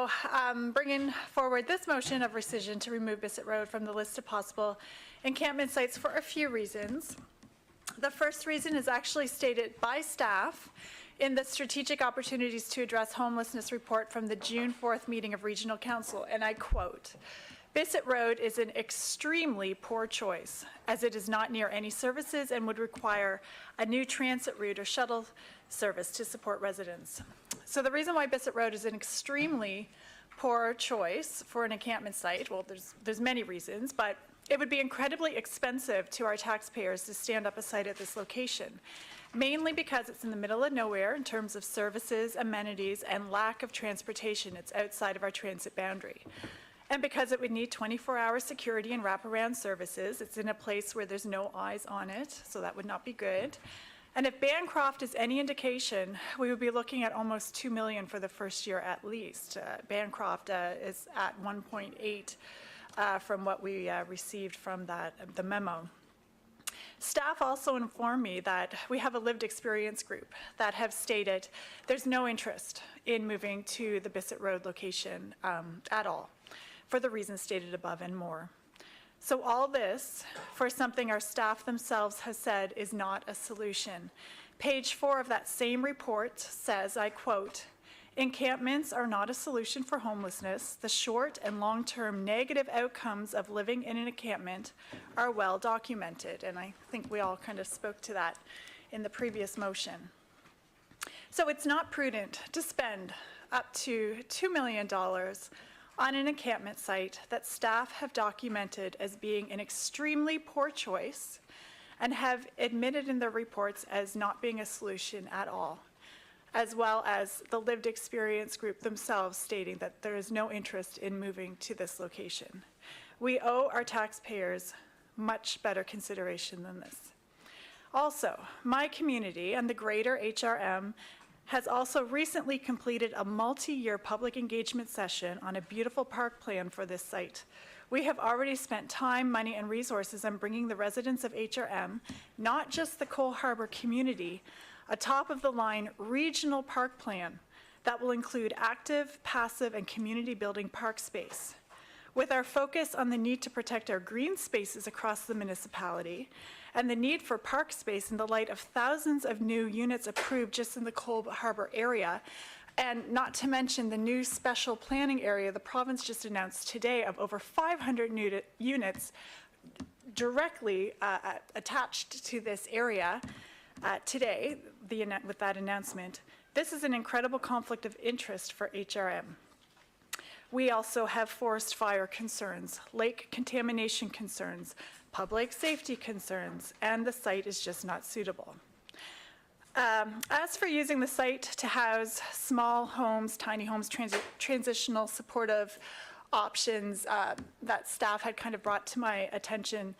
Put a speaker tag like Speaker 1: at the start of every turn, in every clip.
Speaker 1: So bringing forward this motion of rescission to remove Bissett Road from the list of possible encampment sites for a few reasons. The first reason is actually stated by staff in the Strategic Opportunities to Address Homelessness report from the June 4th meeting of Regional Council, and I quote, "Bissett Road is an extremely poor choice as it is not near any services and would require a new transit route or shuttle service to support residents." So the reason why Bissett Road is an extremely poor choice for an encampment site, well, there's many reasons, but it would be incredibly expensive to our taxpayers to stand up a site at this location, mainly because it's in the middle of nowhere in terms of services, amenities, and lack of transportation. It's outside of our transit boundary. And because it would need 24-hour security and wraparound services, it's in a place where there's no eyes on it, so that would not be good. And if Bancroft is any indication, we would be looking at almost $2 million for the first year at least. Bancroft is at 1.8 from what we received from the memo. Staff also informed me that we have a lived experience group that have stated there's no interest in moving to the Bissett Road location at all, for the reasons stated above and more. So all this for something our staff themselves has said is not a solution. Page 4 of that same report says, I quote, "Encampments are not a solution for homelessness. The short and long-term negative outcomes of living in an encampment are well documented." And I think we all kind of spoke to that in the previous motion. So it's not prudent to spend up to $2 million on an encampment site that staff have documented as being an extremely poor choice and have admitted in their reports as not being a solution at all, as well as the lived experience group themselves stating that there is no interest in moving to this location. We owe our taxpayers much better consideration than this. Also, my community and the greater HRM has also recently completed a multi-year public engagement session on a beautiful park plan for this site. We have already spent time, money, and resources on bringing the residents of HRM, not just the Cole Harbour community, a top-of-the-line regional park plan that will include active, passive, and community-building park space. With our focus on the need to protect our green spaces across the municipality and the need for park space in the light of thousands of new units approved just in the Cole Harbour area, and not to mention the new special planning area the province just announced today of over 500 new units directly attached to this area today with that announcement. This is an incredible conflict of interest for HRM. We also have forest fire concerns, lake contamination concerns, public safety concerns, and the site is just not suitable. As for using the site to house small homes, tiny homes, transitional supportive options that staff had kind of brought to my attention,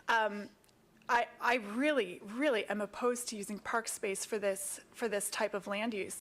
Speaker 1: I really am opposed to using park space for this type of land use.